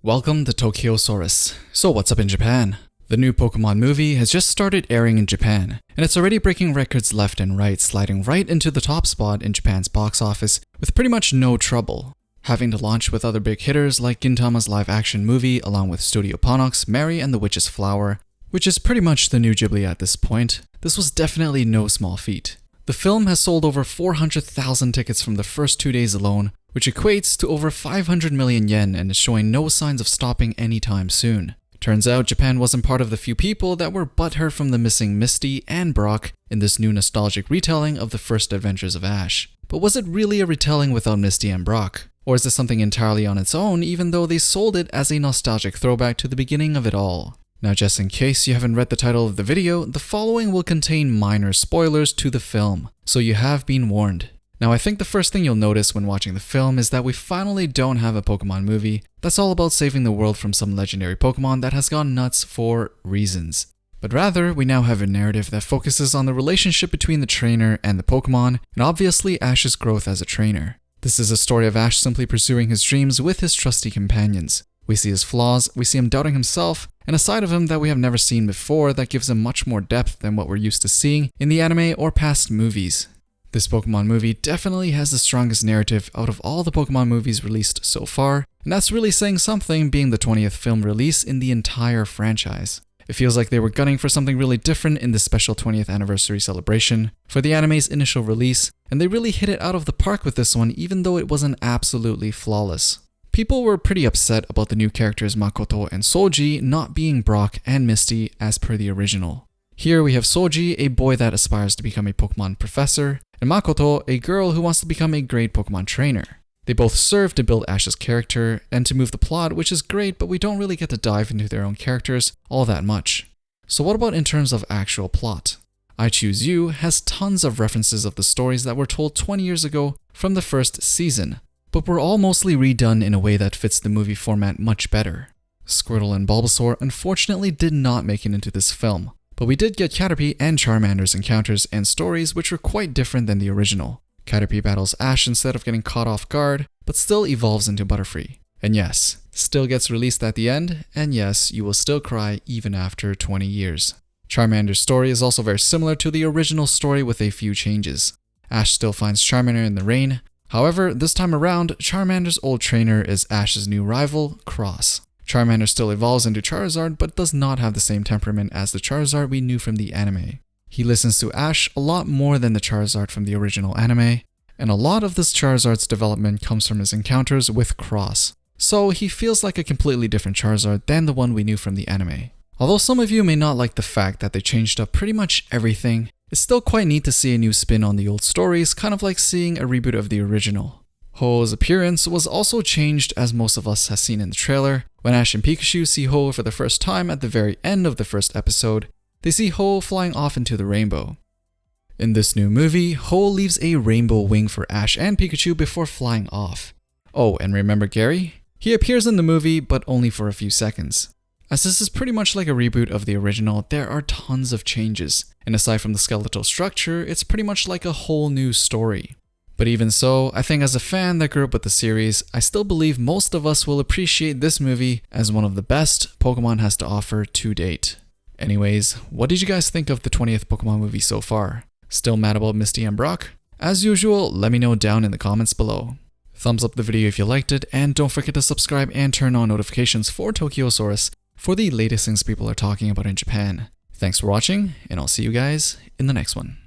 Welcome to Tokyosaurus. So what's up in Japan? The new Pokemon movie has just started airing in Japan, and it's already breaking records left and right, sliding right into the top spot in Japan's box office with pretty much no trouble. Having to launch with other big hitters like Gintama's live-action movie along with Studio Ponok's Mary and the Witch's Flower, which is pretty much the new Ghibli at this point, this was definitely no small feat. The film has sold over 400,000 tickets from the first 2 days alone, which equates to over 500 million yen and is showing no signs of stopping anytime soon. Turns out Japan wasn't part of the few people that were butthurt from the missing Misty and Brock in this new nostalgic retelling of the first adventures of Ash. But was it really a retelling without Misty and Brock? Or is this something entirely on its own even though they sold it as a nostalgic throwback to the beginning of it all? Now just in case you haven't read the title of the video, the following will contain minor spoilers to the film, so you have been warned. Now I think the first thing you'll notice when watching the film is that we finally don't have a Pokemon movie that's all about saving the world from some legendary Pokemon that has gone nuts for reasons. But rather, we now have a narrative that focuses on the relationship between the trainer and the Pokemon, and obviously Ash's growth as a trainer. This is a story of Ash simply pursuing his dreams with his trusty companions. We see his flaws, we see him doubting himself, and a side of him that we have never seen before that gives him much more depth than what we're used to seeing in the anime or past movies. This Pokemon movie definitely has the strongest narrative out of all the Pokemon movies released so far, and that's really saying something being the 20th film release in the entire franchise. It feels like they were gunning for something really different in this special 20th anniversary celebration for the anime's initial release, and they really hit it out of the park with this one even though it wasn't absolutely flawless. People were pretty upset about the new characters Makoto and Soji not being Brock and Misty as per the original. Here we have Soji, a boy that aspires to become a Pokemon professor, and Makoto, a girl who wants to become a great Pokemon trainer. They both serve to build Ash's character and to move the plot, which is great, but we don't really get to dive into their own characters all that much. So what about in terms of actual plot? I Choose You has tons of references of the stories that were told 20 years ago from the first season, but were all mostly redone in a way that fits the movie format much better. Squirtle and Bulbasaur unfortunately did not make it into this film, but we did get Caterpie and Charmander's encounters and stories which were quite different than the original. Caterpie battles Ash instead of getting caught off guard, but still evolves into Butterfree. And yes, still gets released at the end, and yes, you will still cry even after 20 years. Charmander's story is also very similar to the original story with a few changes. Ash still finds Charmander in the rain. However, this time around, Charmander's old trainer is Ash's new rival, Cross. Charmander still evolves into Charizard, but does not have the same temperament as the Charizard we knew from the anime. He listens to Ash a lot more than the Charizard from the original anime, and a lot of this Charizard's development comes from his encounters with Cross. So he feels like a completely different Charizard than the one we knew from the anime. Although some of you may not like the fact that they changed up pretty much everything, it's still quite neat to see a new spin on the old stories, kind of like seeing a reboot of the original. Ho-Oh's appearance was also changed, as most of us have seen in the trailer. When Ash and Pikachu see Ho-Oh for the first time at the very end of the first episode, they see Ho-Oh flying off into the rainbow. In this new movie, Ho-Oh leaves a rainbow wing for Ash and Pikachu before flying off. Oh, and remember Gary? He appears in the movie, but only for a few seconds. As this is pretty much like a reboot of the original, there are tons of changes, and aside from the skeletal structure, it's pretty much like a whole new story. But even so, I think as a fan that grew up with the series, I still believe most of us will appreciate this movie as one of the best Pokemon has to offer to date. Anyways, what did you guys think of the 20th Pokemon movie so far? Still mad about Misty and Brock? As usual, let me know down in the comments below. Thumbs up the video if you liked it, and don't forget to subscribe and turn on notifications for Tokyosaurus for the latest things people are talking about in Japan. Thanks for watching, and I'll see you guys in the next one.